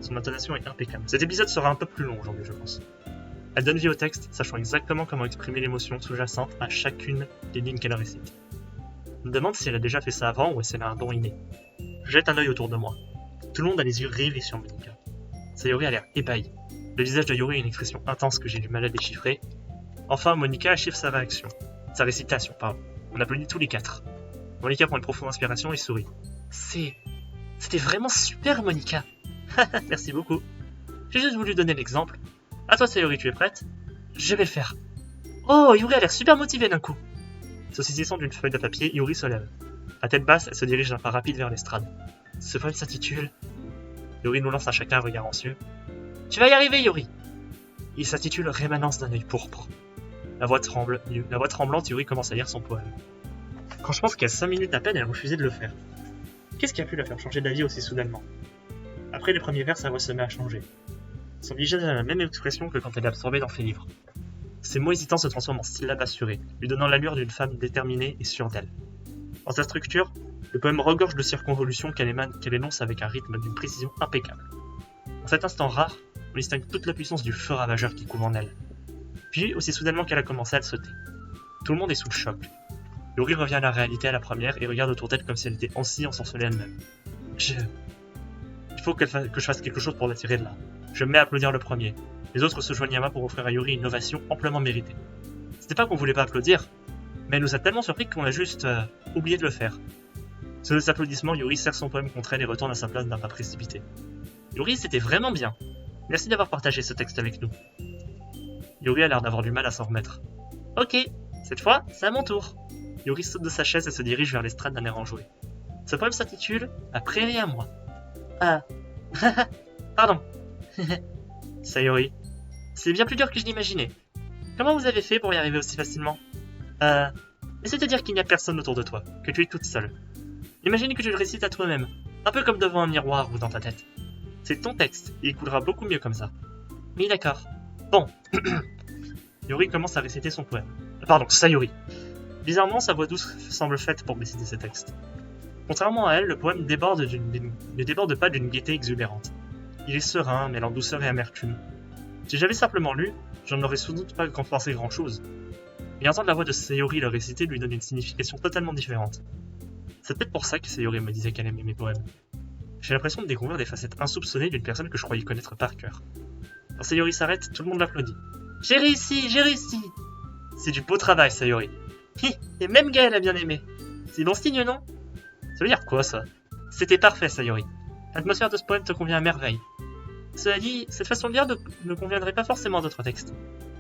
Son intonation est impeccable. Cet épisode sera un peu plus long aujourd'hui, je pense. Elle donne vie au texte, sachant exactement comment exprimer l'émotion sous-jacente à chacune des lignes qu'elle récite. Je me demande si elle a déjà fait ça avant ou si elle a un don inné. Je jette un œil autour de moi. Tout le monde a les yeux rivés sur Monica. Sayori a l'air ébahie. Le visage de Yuri a une expression intense que j'ai du mal à déchiffrer. Enfin, Monica achève sa réaction. Sa récitation, pardon. On applaudit tous les 4. Monica prend une profonde inspiration et sourit. C'était vraiment super, Monica. Merci beaucoup. J'ai juste voulu donner l'exemple. À toi, Sayori, tu es prête? Je vais le faire. Oh, Yuri a l'air super motivé d'un coup. Se saisissant d'une feuille de papier, Yuri se lève. À tête basse, elle se dirige d'un pas rapide vers l'estrade. Ce poème s'intitule... Yuri nous lance à chacun un regard anxieux. Tu vas y arriver, Yuri. Il s'intitule Rémanence d'un œil pourpre. La voix tremblante, Yuri commence à lire son poème. Quand je pense qu'à 5 minutes à peine, elle refusait de le faire. Qu'est-ce qui a pu la faire changer d'avis aussi soudainement? Après les premiers vers, sa voix se met à changer. Son visage a la même expression que quand elle est absorbée dans ses livres. Ses mots hésitants se transforment en syllabes assurées, lui donnant l'allure d'une femme déterminée et sûre d'elle. Dans sa structure, le poème regorge de circonvolutions qu'elle énonce avec un rythme d'une précision impeccable. En cet instant rare, on distingue toute la puissance du feu ravageur qui couvre en elle. Puis, aussi soudainement qu'elle a commencé, elle se tait. Tout le monde est sous le choc. Yuri revient à la réalité à la première et regarde autour d'elle comme si elle était aussi ensorcelée elle-même. Il faut que je fasse quelque chose pour l'attirer de là. Je me mets à applaudir le premier. Les autres se joignent à moi pour offrir à Yuri une ovation amplement méritée. C'était pas qu'on voulait pas applaudir, mais elle nous a tellement surpris qu'on a juste oublié de le faire. Sous les applaudissements, Yuri serre son poème contre elle et retourne à sa place d'un pas précipité. Yuri, c'était vraiment bien. Merci d'avoir partagé ce texte avec nous. Yuri a l'air d'avoir du mal à s'en remettre. Ok, cette fois, c'est à mon tour. Yuri saute de sa chaise et se dirige vers l'estrade d'un air enjoué. Ce poème s'intitule « Après et à moi ». Ah, pardon. Sayori, c'est bien plus dur que je l'imaginais. Comment vous avez fait pour y arriver aussi facilement? C'est-à-dire qu'il n'y a personne autour de toi, que tu es toute seule. Imagine que tu le récites à toi-même, un peu comme devant un miroir ou dans ta tête. C'est ton texte, et il coulera beaucoup mieux comme ça. Oui, d'accord. Bon. Yuri commence à réciter son poème. Pardon, Sayori. Bizarrement, sa voix douce semble faite pour réciter ses textes. Contrairement à elle, le poème ne déborde pas d'une gaieté exubérante. Il est serein, mêlant douceur et amertume. Si j'avais simplement lu, j'en aurais sans doute pas pensé grand-chose. Mais entendre la voix de Sayori le réciter lui donne une signification totalement différente. C'est peut-être pour ça que Sayori me disait qu'elle aimait mes poèmes. J'ai l'impression de découvrir des facettes insoupçonnées d'une personne que je croyais connaître par cœur. Quand Sayori s'arrête, tout le monde l'applaudit. J'ai réussi, j'ai réussi! C'est du beau travail, Sayori. Hi, et même Gaël a bien aimé. C'est bon signe, non? Ça veut dire quoi, ça? C'était parfait, Sayori. L'atmosphère de ce poème te convient à merveille. Cela dit, cette façon de lire ne conviendrait pas forcément à d'autres textes.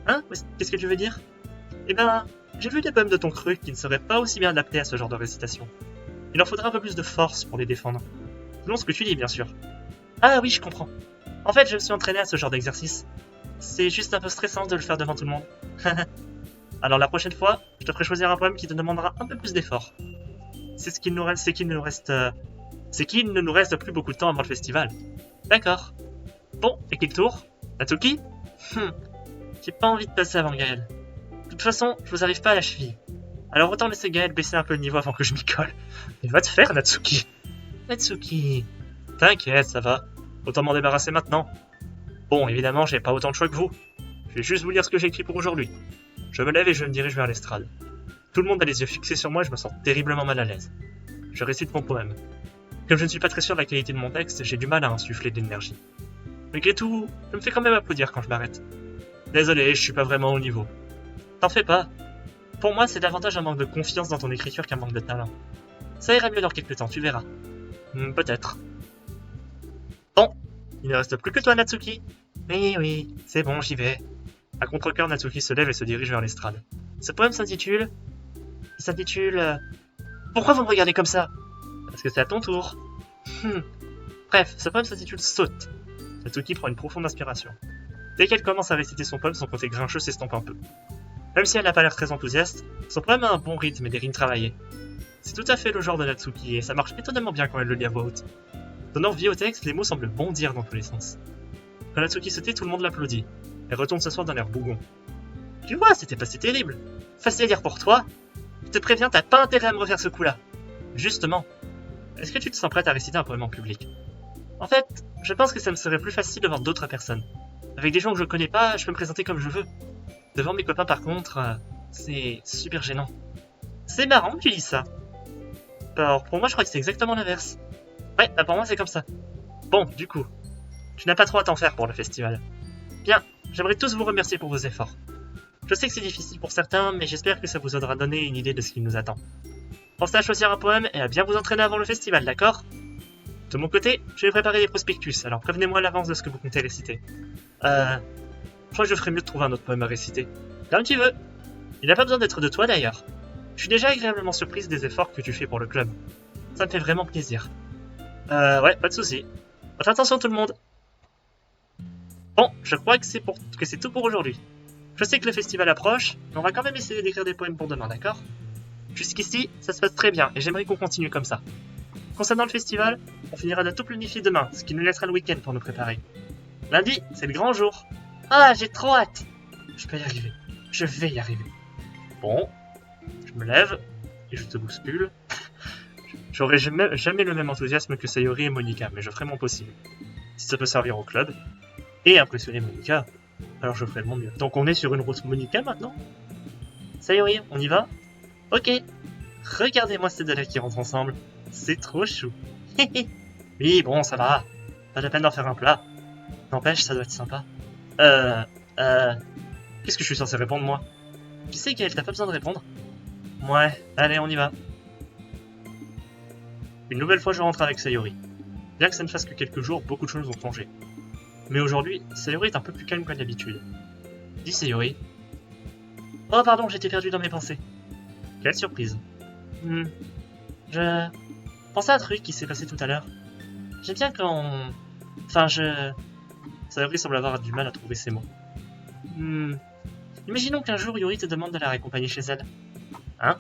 Hein? Qu'est-ce que tu veux dire? Eh ben, j'ai vu des poèmes de ton cru qui ne seraient pas aussi bien adaptés à ce genre de récitation. Il en faudra un peu plus de force pour les défendre. Selon ce que tu dis, bien sûr. Ah oui, je comprends. En fait, je me suis entraîné à ce genre d'exercice. C'est juste un peu stressant de le faire devant tout le monde. Alors la prochaine fois, je te ferai choisir un poème qui te demandera un peu plus d'effort. C'est qu'il ne nous reste plus beaucoup de temps avant le festival. D'accord. Bon, et quel tour? Natsuki? J'ai pas envie de passer avant Gaël. De toute façon, je vous arrive pas à la cheville. Alors autant laisser Gaël baisser un peu le niveau avant que je m'y colle. Mais va te faire, Natsuki. Natsuki. T'inquiète, ça va. Autant m'en débarrasser maintenant. Bon, évidemment, j'ai pas autant de choix que vous. Je vais juste vous lire ce que j'ai écrit pour aujourd'hui. Je me lève et je me dirige vers l'estrade. Tout le monde a les yeux fixés sur moi et je me sens terriblement mal à l'aise. Je récite mon poème. Comme je ne suis pas très sûr de la qualité de mon texte, j'ai du mal à insuffler de l'énergie. Malgré tout, je me fais quand même applaudir quand je m'arrête. Désolé, je suis pas vraiment au niveau. T'en fais pas. Pour moi, c'est davantage un manque de confiance dans ton écriture qu'un manque de talent. Ça ira mieux dans quelques temps, tu verras. Peut-être. Bon, il ne reste plus que toi, Natsuki. Oui, c'est bon, j'y vais. À contre-cœur, Natsuki se lève et se dirige vers l'estrade. Ce poème s'intitule... Pourquoi vous me regardez comme ça? Parce que c'est à ton tour. Bref, ce poème s'intitule Saute. Natsuki prend une profonde inspiration. Dès qu'elle commence à réciter son poème, son côté grincheux s'estompe un peu. Même si elle n'a pas l'air très enthousiaste, son poème a un bon rythme et des rimes travaillées. C'est tout à fait le genre de Natsuki et ça marche étonnamment bien quand elle le lit à voix haute. Donnant vie au texte, les mots semblent bondir dans tous les sens. Quand Natsuki se tait, tout le monde l'applaudit. Elle retourne s'asseoir d'un air bougon. Tu vois, c'était pas si terrible. Facile à lire pour toi. Je te préviens, t'as pas intérêt à me refaire ce coup-là. Justement, est-ce que tu te sens prête à réciter un poème en public? En fait, je pense que ça me serait plus facile devant d'autres personnes. Avec des gens que je connais pas, je peux me présenter comme je veux. Devant mes copains par contre, c'est super gênant. C'est marrant que tu dis ça. Alors pour moi je crois que c'est exactement l'inverse. Ouais, bah pour moi c'est comme ça. Bon, du coup, tu n'as pas trop à t'en faire pour le festival. Bien, j'aimerais tous vous remercier pour vos efforts. Je sais que c'est difficile pour certains, mais j'espère que ça vous aidera à donner une idée de ce qui nous attend. Pensez à choisir un poème et à bien vous entraîner avant le festival, d'accord? De mon côté, je vais préparer des prospectus, alors prévenez-moi à l'avance de ce que vous comptez réciter. Je crois que je ferais mieux de trouver un autre poème à réciter. Comme tu veux. Il n'a pas besoin d'être de toi d'ailleurs. Je suis déjà agréablement surprise des efforts que tu fais pour le club. Ça me fait vraiment plaisir. Ouais, pas de soucis. Votre attention tout le monde. Bon, je crois que c'est tout pour aujourd'hui. Je sais que le festival approche, mais on va quand même essayer d'écrire des poèmes pour demain, d'accord? Jusqu'ici, ça se passe très bien et j'aimerais qu'on continue comme ça. Concernant le festival, on finira de tout planifier demain, ce qui nous laissera le week-end pour nous préparer. Lundi, c'est le grand jour. Ah, j'ai trop hâte. Je peux y arriver. Je vais y arriver. Bon, je me lève et je te bouscule. J'aurai jamais le même enthousiasme que Sayori et Monica, mais je ferai mon possible. Si ça peut servir au club et impressionner Monica, alors je ferai de mon mieux. Donc on est sur une route Monica maintenant? Sayori, on y va? Ok. Regardez-moi ces deux là qui rentrent ensemble. C'est trop chou. Oui, bon, ça va. Pas la peine d'en faire un plat. N'empêche, ça doit être sympa. Qu'est-ce que je suis censé répondre, moi? Tu sais, Gaël, t'as pas besoin de répondre. Ouais, allez, on y va. Une nouvelle fois, je rentre avec Sayori. Bien que ça ne fasse que quelques jours, beaucoup de choses ont changé. Mais aujourd'hui, Sayori est un peu plus calme qu'à d'habitude. Dis Sayori. Oh pardon, j'étais perdu dans mes pensées. Quelle surprise. Je pensais à un truc qui s'est passé tout à l'heure. J'aime bien quand... Sayori semble avoir du mal à trouver ses mots. Imaginons qu'un jour Yuri te demande de la raccompagner chez elle. Hein?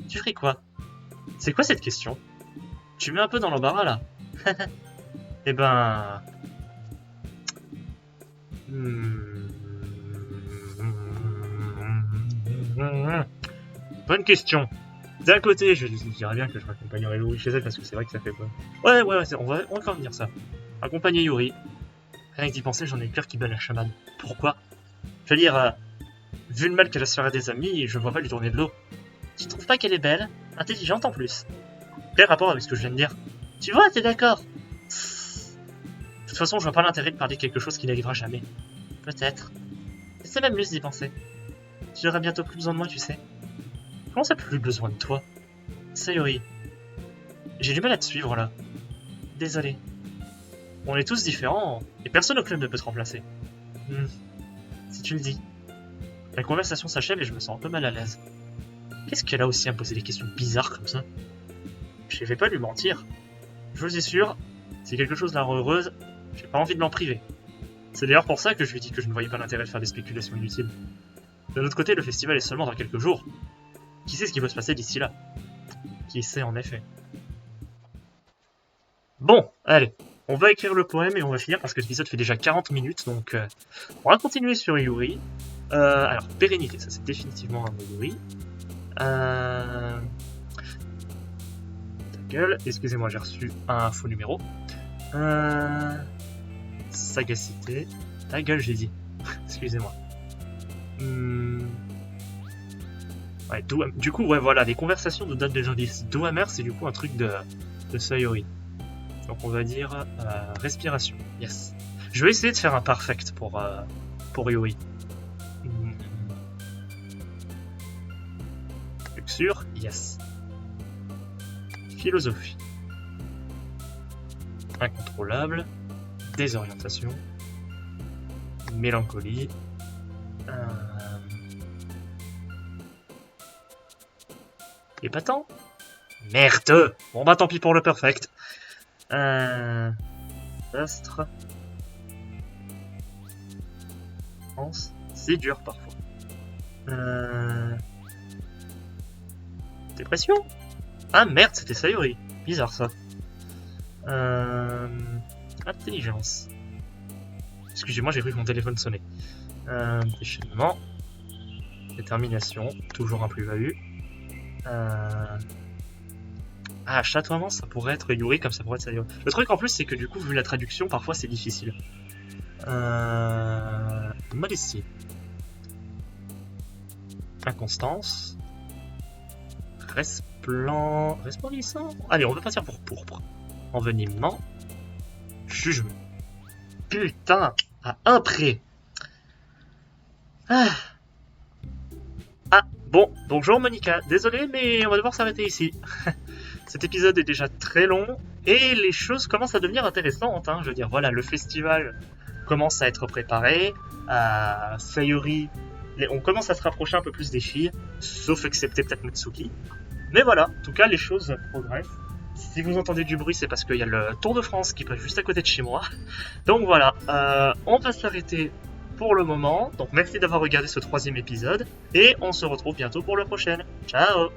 Tu ferais quoi? C'est quoi cette question? Tu mets un peu dans l'embarras là. Eh ben... Bonne question. D'un côté, je dirais bien que je raccompagnerai Yuri chez elle parce que c'est vrai que ça fait peur. Ouais, on va quand même dire ça. Accompagner Yuri. Rien que d'y penser, j'en ai le cœur qui bat la chamade. Pourquoi? Je veux dire, vu le mal qu'elle a se faire à des amis, je vois pas lui tourner de l'eau. Tu trouves pas qu'elle est belle? Intelligente en plus. Quel rapport avec ce que je viens de dire? Tu vois, t'es d'accord? De toute façon, je vois pas l'intérêt de parler de quelque chose qui n'arrivera jamais. Peut-être. Mais c'est même mieux d'y penser. Tu n'auras bientôt plus besoin de moi, tu sais. Comment ça, plus besoin de toi? Sayori. J'ai du mal à te suivre, là. Désolé. On est tous différents, et personne au club ne peut te remplacer. Si tu le dis. La conversation s'achève et je me sens un peu mal à l'aise. Qu'est-ce qu'elle a aussi à me poser des questions bizarres comme ça? Je vais pas lui mentir. Je vous assure, si quelque chose la rend heureuse, j'ai pas envie de l'en priver. C'est d'ailleurs pour ça que je lui ai dit que je ne voyais pas l'intérêt de faire des spéculations inutiles. De l'autre côté, le festival est seulement dans quelques jours. Qui sait ce qui va se passer d'ici là? Qui sait en effet. Bon, allez, on va écrire le poème et on va finir parce que l'épisode fait déjà 40 minutes, donc on va continuer sur Yuri. Alors, pérennité, ça c'est définitivement un mot Yuri. Ta gueule, excusez-moi, j'ai reçu un faux numéro. Sagacité. Ta gueule, j'ai dit. Excusez-moi. Ouais, du coup, ouais, voilà, les conversations nous donnent des indices. Douamer, c'est du coup un truc de Sayori. Donc on va dire respiration. Yes. Je vais essayer de faire un perfect pour Yuri. Luxure, yes. Philosophie. Incontrôlable. Désorientation. Mélancolie. Épatant. Merde. Bon bah tant pis pour le perfect. Astre. C'est dur parfois. Dépression. Ah merde, c'était Sayori. Bizarre ça. Intelligence. Excusez-moi, j'ai cru que mon téléphone sonnait. Déchaînement. Détermination. Toujours un plus-value. Ah, chatoiement, ça pourrait être Yuri comme ça pourrait être Sayori. Le truc en plus, c'est que du coup, vu la traduction, parfois c'est difficile. Modestie. Inconstance. Resplendissant. Allez, on va partir pour pourpre. Envenimement. Jugement. Putain, à un près. Ah, bon, bonjour Monica. Désolé, mais on va devoir s'arrêter ici. Cet épisode est déjà très long et les choses commencent à devenir intéressantes. Je veux dire, voilà, le festival commence à être préparé. Sayori, on commence à se rapprocher un peu plus des filles, sauf excepté peut-être Mitsuki. Mais voilà, en tout cas, les choses progressent. Si vous entendez du bruit, c'est parce qu'il y a le Tour de France qui passe juste à côté de chez moi. Donc voilà, on va s'arrêter pour le moment. Donc merci d'avoir regardé ce 3e épisode et on se retrouve bientôt pour le prochain. Ciao!